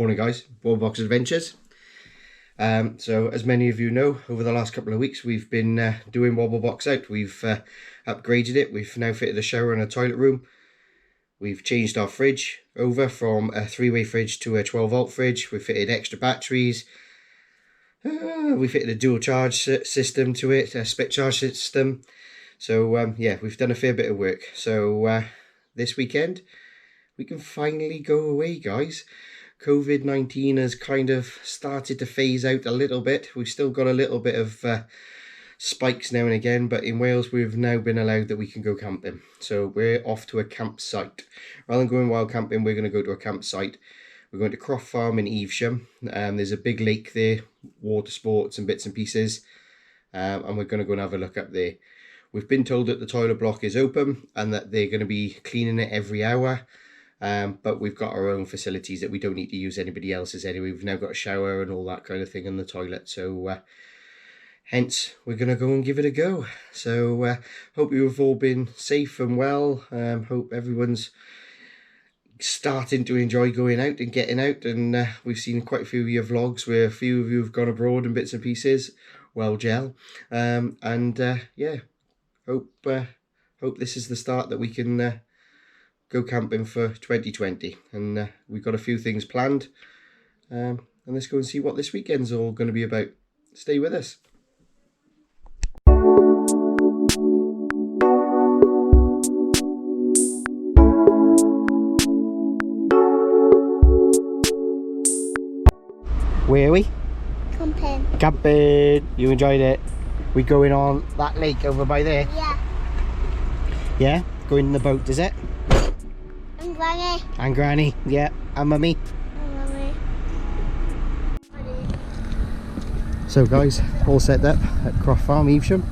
Morning guys, wobblebox adventures. So as many of you know, over the last couple of weeks we've been doing wobblebox out. We've upgraded it. We've now fitted a shower and a toilet room. We've changed our fridge over from a 3-way fridge to a 12-volt fridge. We've fitted extra batteries. We fitted a dual charge system to it, a split charge system. So yeah, we've done a fair bit of work. So this weekend we can finally go away, guys. COVID-19 has kind of started to phase out a little bit. We've still got a little bit of spikes now and again, but in Wales we've now been allowed that we can go camping. So we're off to a campsite. Rather than going wild camping, we're going to go to a campsite. We're going to Croft Farm in Evesham. There's a big lake there, water sports and bits and pieces. And we're going to go and have a look up there. We've been told that the toilet block is open and that they're going to be cleaning it every hour. But we've got our own facilities that we don't need to use anybody else's anyway. We've now got a shower and all that kind of thing in the toilet. So hence, we're going to go and give it a go. So hope you've all been safe and well. Hope everyone's starting to enjoy going out and getting out. And we've seen quite a few of your vlogs where a few of you have gone abroad and bits and pieces. Well, gel. Yeah, hope this is the start that we can go camping for 2020, and we've got a few things planned, and let's go and see what this weekend's all going to be about. Stay with us. Where are we? Camping. Camping. You enjoyed it? We going on that lake over by there? Yeah. Yeah? Going in the boat, is it? And Granny. And Granny, yeah, and Mummy. And Mummy. So guys, all set up at Croft Farm, Evesham,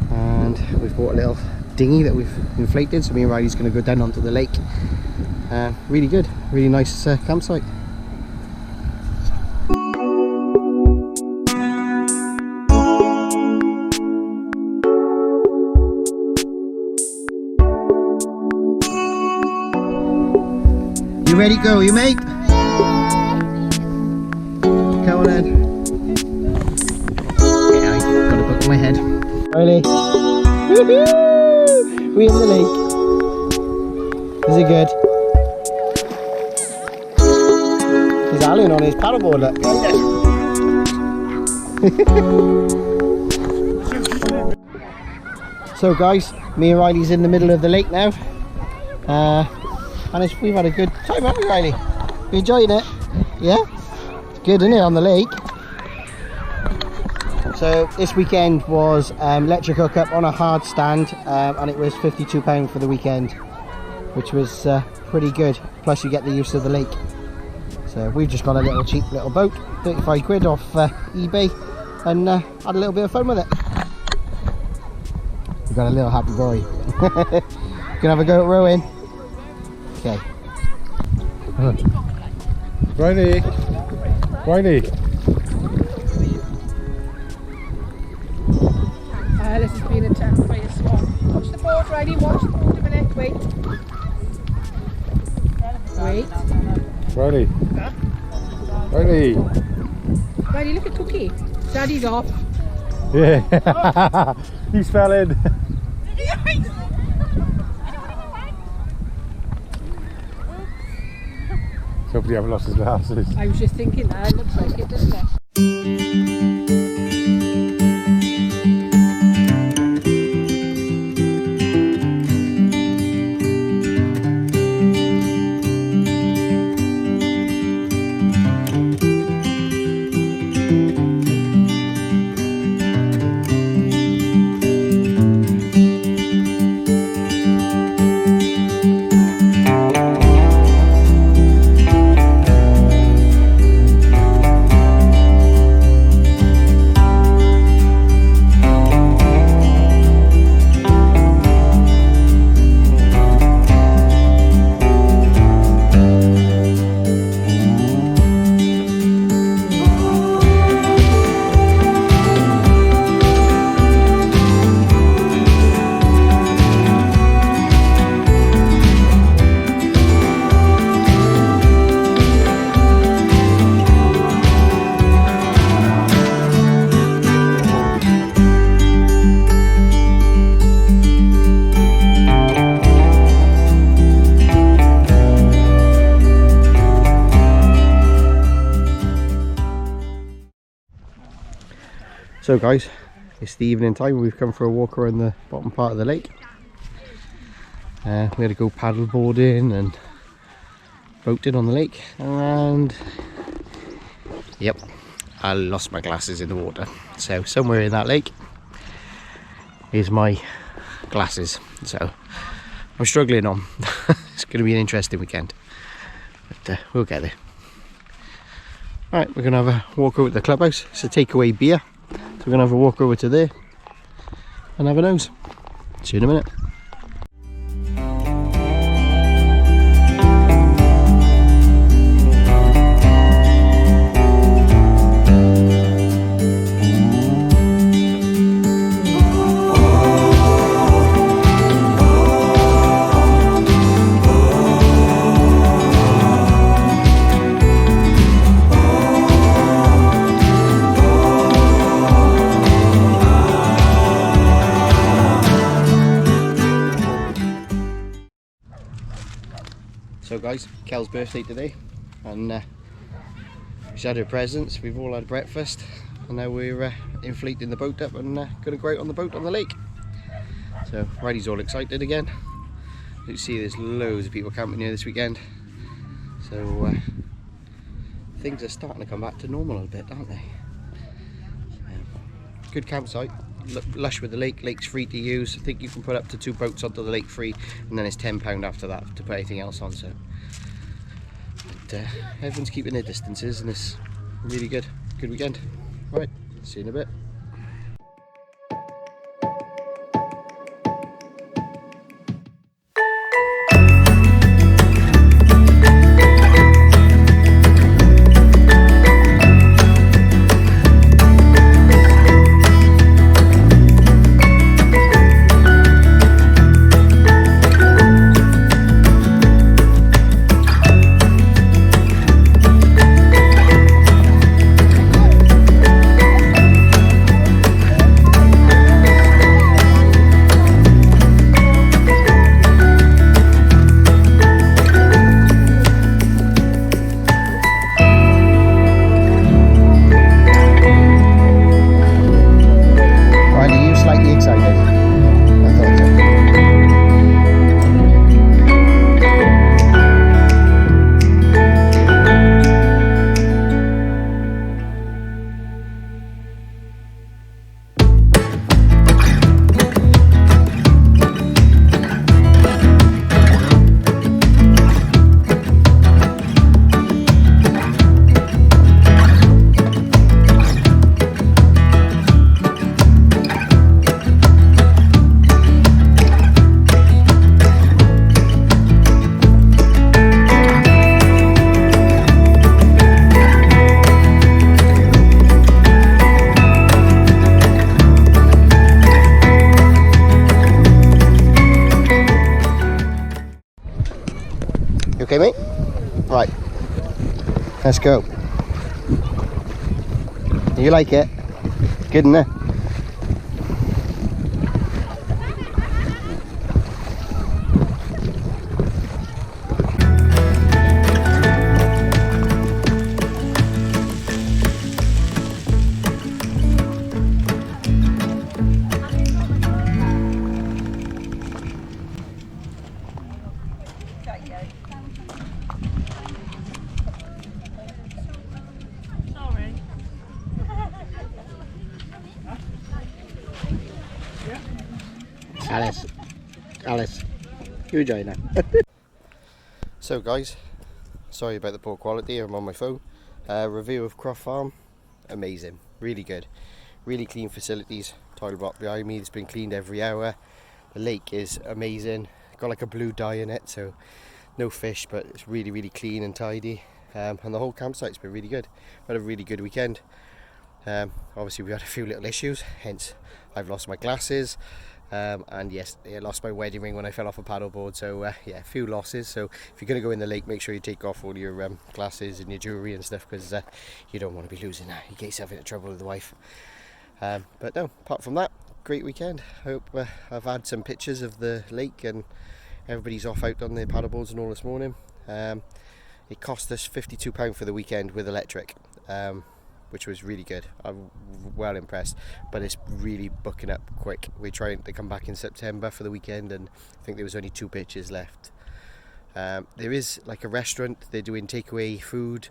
and we've bought a little dinghy that we've inflated, so me and Riley's going to go down onto the lake. Really good, really nice campsite. You ready to go, you mate? Come on then. Yeah, I got a book on my head. Riley. Woohoo! We in the lake. Is it good? He's Alan on his paddleboard, look. So guys, me and Riley's in the middle of the lake now. And we've had a good time, haven't we, Riley? You enjoying it? Yeah? It's good, isn't it, on the lake? So this weekend was electric hookup on a hard stand, and it was £52 for the weekend, which was pretty good. Plus you get the use of the lake. So we've just got a little cheap little boat, 35 quid off eBay, and had a little bit of fun with it. We've got a little happy boy. Gonna have a go at rowing. Okay. Riley! Riley! This has been attacked by a swan. Watch the board, Riley, watch the board a minute, wait. Wait. Riley! Riley! Riley, look at Cookie. Daddy's off. Yeah! He's fell in. Hopefully I haven't lost his glasses. I was just thinking that, it looks like it, doesn't it? So guys, it's the evening time. We've come for a walk around the bottom part of the lake. We had to go paddle boarding and boating on the lake, and yep, I lost my glasses in the water. So somewhere in that lake is my glasses. So I'm struggling on. It's going to be an interesting weekend, but we'll get there. Right, we're going to have a walk over to the clubhouse. It's a takeaway beer. So we're going to have a walk over to there and have a nose. See you in a minute. So guys, Kel's birthday today, and she's had her presents, we've all had breakfast, and now we're inflating the boat up and going to go out on the boat on the lake. So Riley's all excited again. You see there's loads of people camping here this weekend, so things are starting to come back to normal a bit, aren't they? Good campsite, lush with the lake. Lake's free to use. I think you can put up to 2 boats onto the lake free, and then it's £10 after that to put anything else on. So but, everyone's keeping their distances, and it's really good weekend. Right, see you in a bit. You okay, mate? Right, let's go. You like it? Good, isn't it? Alice, you join now. So guys, sorry about the poor quality, I'm on my phone. Review of Croft Farm, amazing, really good, really clean facilities. Toilet block behind me, it's been cleaned every hour. The lake is amazing, got like a blue dye in it, so no fish, but it's really clean and tidy. And the whole campsite's been really good. We had a really good weekend. Obviously we had a few little issues, hence I've lost my glasses. And yes, I lost my wedding ring when I fell off a paddleboard, so yeah, a few losses. So if you're going to go in the lake, make sure you take off all your glasses and your jewellery and stuff, because you don't want to be losing that. You get yourself into trouble with the wife. But no, apart from that, great weekend. I hope I've had some pictures of the lake, and everybody's off out on their paddleboards and all this morning. It cost us £52 for the weekend with electric, which was really good. I'm well impressed, but it's really booking up quick. We're trying to come back in September for the weekend, and I think there was only 2 pitches left. There is like a restaurant, they're doing takeaway food,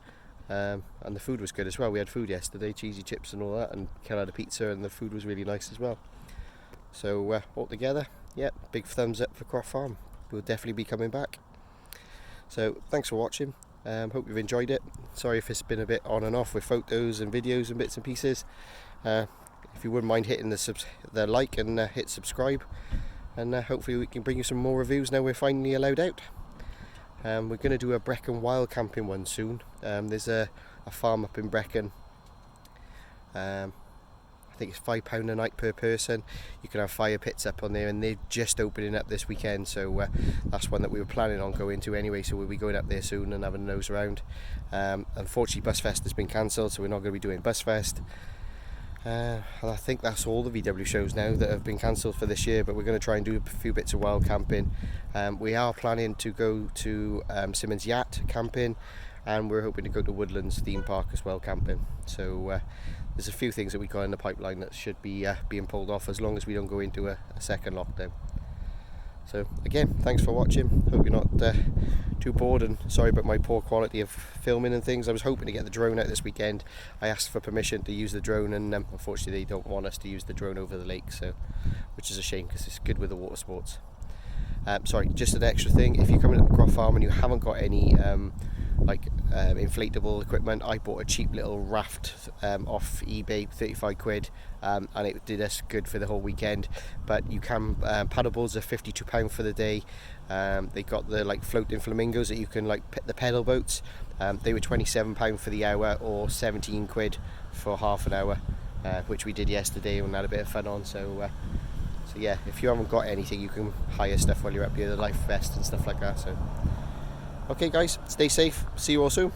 and the food was good as well. We had food yesterday, cheesy chips and all that, and Kel had a pizza, and the food was really nice as well. So altogether, yeah, big thumbs up for Croft Farm. We'll definitely be coming back. So thanks for watching. Hope you've enjoyed it. Sorry if it's been a bit on and off with photos and videos and bits and pieces. If you wouldn't mind hitting the like and hit subscribe, and hopefully we can bring you some more reviews now we're finally allowed out. We're going to do a Brecon wild camping one soon. There's a farm up in Brecon. I think it's £5 a night per person. You can have fire pits up on there, and they're just opening up this weekend, so that's one that we were planning on going to anyway, so we'll be going up there soon and having a nose around. Unfortunately Busfest has been cancelled, so we're not going to be doing Busfest. And I think that's all the VW shows now that have been cancelled for this year, but we're going to try and do a few bits of wild camping. We are planning to go to Simmons Yacht camping, and we're hoping to go to Woodlands theme park as well camping. So there's a few things that we got in the pipeline that should be being pulled off, as long as we don't go into a second lockdown. So again, thanks for watching. Hope you're not too bored, and sorry about my poor quality of filming and things. I was hoping to get the drone out this weekend. I asked for permission to use the drone, and unfortunately they don't want us to use the drone over the lake, so which is a shame because it's good with the water sports. Sorry, just an extra thing, if you're coming to the Croft Farm and you haven't got any inflatable equipment, I bought a cheap little raft off eBay, 35 quid, and it did us good for the whole weekend. But you can, paddleboards are £52 for the day. They got the floating flamingos that you can the pedal boats. They were £27 for the hour, or 17 quid for half an hour, which we did yesterday and had a bit of fun on. So yeah, if you haven't got anything, you can hire stuff while you're up here, the life vest and stuff like that. So okay guys, stay safe, see you all soon.